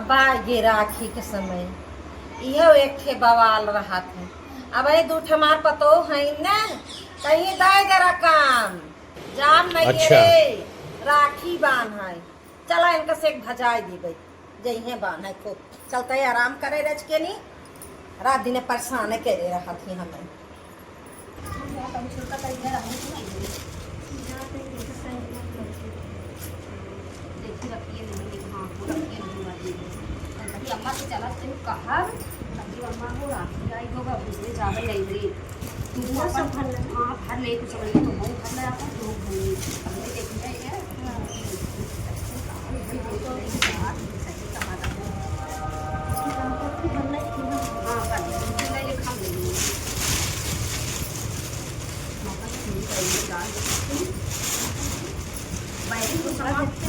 अब ये राखी के समय यह एक थे बवाल रहा थे। अब ये दू ठमार पतो है न कहीं दाय जरा काम जाम नहीं अच्छा। रे राखी बांध है। चला इनका से भजाई दी गई जही बांध है खूब चलते आराम करे रच के नहीं रात दिन परेशान करे रहा थी हमें। अम्मा से चला कहा अम्मा को राखी आई होगा भूसने जावे नहीं रे तू अपन हां भर ले कुछ ले तो बहुत भर ले आता तो हमने देखी है ये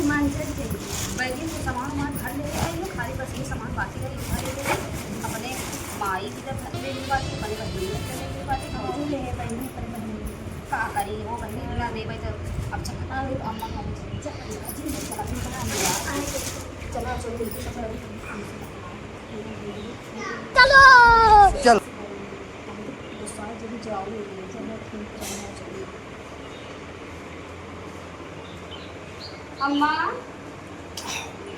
बैगी को सामान घर ले आए खाली बस ये सामान बाकी है इधर ले अपने माई की तरफ ले ली बाकी अपने बहनी ले ली बाकी ले बहनी पर बहनी का करी वो बहनी बिना दे भाई तो अब चला अम्मा का चला चलो चल अम्मा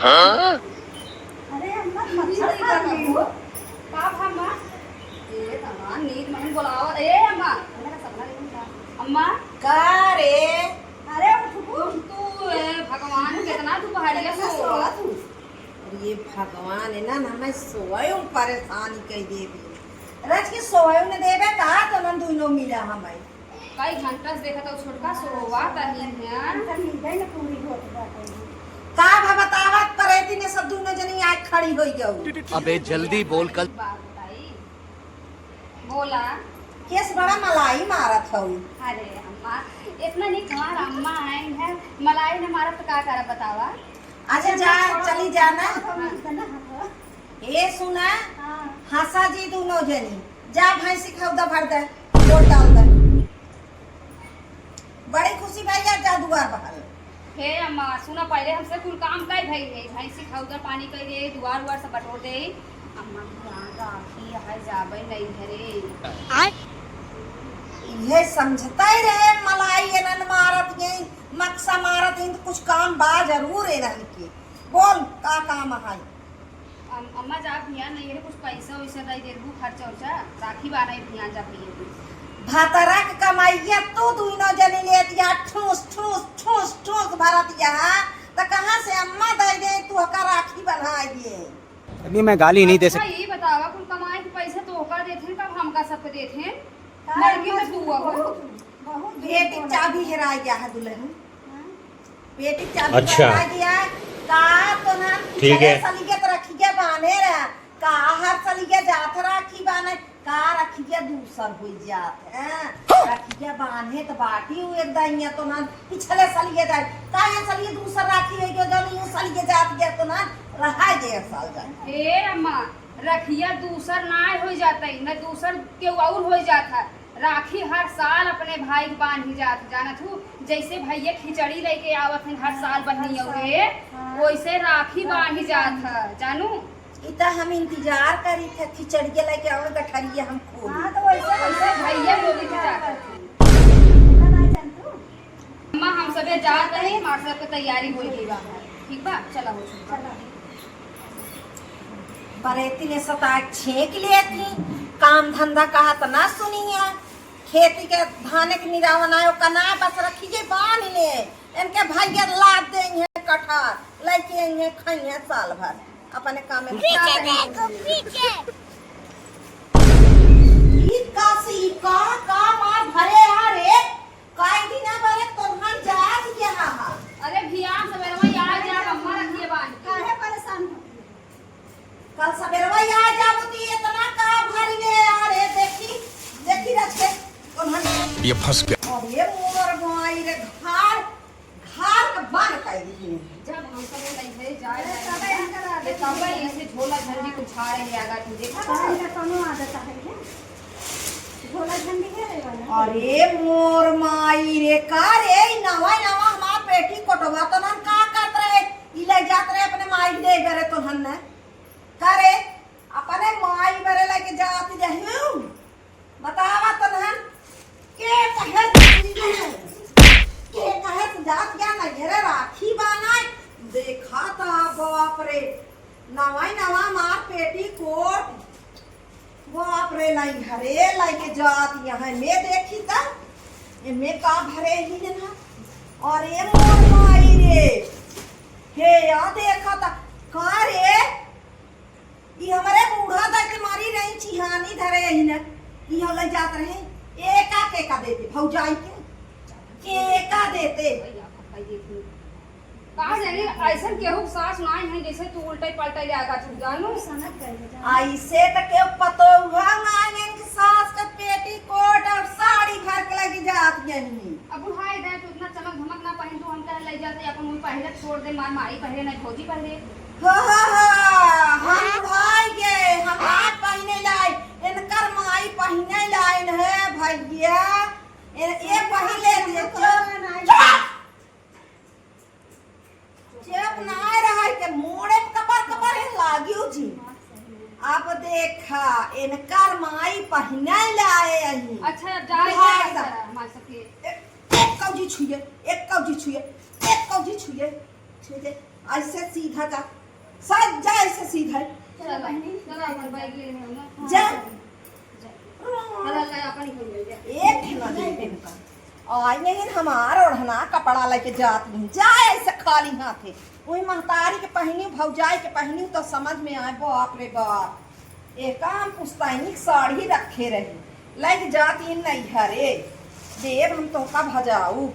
हाँ? अरे अम्मा मच्छर कर रही हो का अम्मा ए तमाम नींद में बुलावा ए अम्मा मेरा सपना देखूं अम्मा का रे अरे तू भगवान कितना तू पहाड़िया सो तू अरे ये भगवान है ना हमें सोयो परेशानी कह देवी रच के सोयो ने देवे का तो मन दुनो मिला हमें कई घंटा से देखा तो छोटका सोवा तही है का बतावत परेती ने सब दुनो जनी आज खड़ी होई गऊ। अबे जल्दी बोल कल बात बताई बोला केस बड़ा मलाई मारत हऊ। अरे अम्मा इतना नहीं कमार अम्मा आई है मलाई ने मारा तो का करा बतावा अच्छा जा चली जाना ये सुना हंसा जी दोनों जनी जा भैंसी खौदा भर दे वोट डाल दे बड़ी खुशी भैया जा दुआर बहल हे अम्मा सुना पहले हमसे कुल काम काई भई है भैंसी खौदा पानी कई दे दुआर उआर सब बटोर दे अम्मा यहाँ राखी है जाबे नहीं है रे ये समझता ही रहे मलाई एनन मारत ये मक्सा मारत इन कुछ काम बा जरूर है रहन के बोल का काम है। अम्मा जा भिया नहीं है कुछ पैसा वैसा दे देबू खर्चा उर्चा राखी बानाई भिया जा भिया भातरा के कमाइया तो दुनो जनी ले दिया ठूस ठूस ठूस ठूस भरत यहाँ तो कहाँ से अम्मा दे दे तू का राखी बनाई दिए। अभी मैं गाली नहीं दे सकती। ये बतावा कुल कमाई के पैसा तो होकर देथे कब हमका सब देथे लड़की में तू अब बेटी चाबी हेरा गया है दुल्हन बेटी चाबी अच्छा। हेरा गया का तो ना ठीक है। सलीके तो रखी के बाने रे का हर सलीके जात राखी बाने का रखी के दूसर हो जात है रखी के बाने तो बाटी हुए दाइया तो ना पिछले सलीके जाए का ये सलीके दूसर राखी है जो नहीं उस सलीके जात गया तो ना रहा जे साल जाए। हे अम्मा रखिया दूसर ना हो जाता है न दूसर के और हो जाता राखी हर साल अपने भाई के बांध ही जात जानत हूँ जैसे भैया खिचड़ी लेके आवत हैं हर साल बहनी हुए वैसे राखी बांध ही जात है जानू इतना हम इंतजार करी थे खिचड़ी के लेके आवे गठरिया हम खोल हां तो वैसे भैया बोली के जात अम्मा हम सबे जात रहे हमार सब के तैयारी हो गई बा ठीक बा चला हो चला बरेती ने सता छेक लिए थी काम धंधा कहा तो ना सुनिए खेती के धान के निरावन आयो कना बस रखी जे बांध ले इनके भैया लाद देंगे कठार लेके आएंगे खाइए साल भर अपने काम में पीछे देखो पीछे ई कासी का मार भरे आ रे काई दिन भरे तोहन जात के हा अरे भिया सवेरवा याद जा अम्मा रखिए बांध काहे परेशान हो कल सवेरवा आ जाबती इतना का भर ले अरे देखी रख के उन्हन ये फंस गया। अरे मोर भाई रे घर के बंद कर दी जब हम सब नहीं है जाए ये तब ऐसे झोला झंडी को छाड़े है आगा तू देखा का कोनो आदत है झोला झंडी है वाला अरे मोर माई रे का रे नवा हमार पेटी कोटवा तो ना का करत रहे ई ले जात रहे अपने माई दे बेरे तो हन करे अपने माई बरे लेके जात जहूं बतावा तनहन के कहे जात क्या नहीं रे राखी बनाए देखा था बाप रे नवा मार पेटी कोट बाप रे लाई घरे लाई के जात यहाँ में देखी था इनमें का भरे ही ना और ये मोर माई रे हे या देखा था का रे ये हमारे बूढ़ा दा के मारी रही चिहानी धरे ही ना ये हो ले जात रहे एका के का देते भौजाई के का देते कहा जाने ऐसा केहू सास नाई है जैसे तू उल्टे पलटे जाएगा तू जानू सनक कर दे ऐसे तो के पतो हुआ नाई के सास का पेटी कोट और साड़ी भर के लगी जात यही अब बुढ़ाई दे तो इतना चमक धमक ना पहन तो हम कह ले जाते अपन वही पहले छोड़ दे मार माई पहले नहीं फौजी पहले हम भाई के हम आज पहने लाई इनकर माई पहने लाइन है भैया ये पहले चुप ना रहा के मोड़े कपर लागियो जी अब देखा इनकर माई पहने लाए यही अच्छा अब जा मार सके एक कौजी छुए ऐसे सीधा जा सज जा ऐसे सीधा चल अपन बैग ले ले ना जा चल ले अपन ही ले जा एक ठेला दे इनका आई नहीं हमार ओढ़ना कपड़ा लेके जात नहीं जा ऐसे खाली हाथे वही महतारी के पहनी भौजाई के पहनी तो समझ में आए बाप रे बाप एक हम पुस्तैनी साड़ी रखे रही लेके जाती नहीं हरे देव हम तो का भजाऊ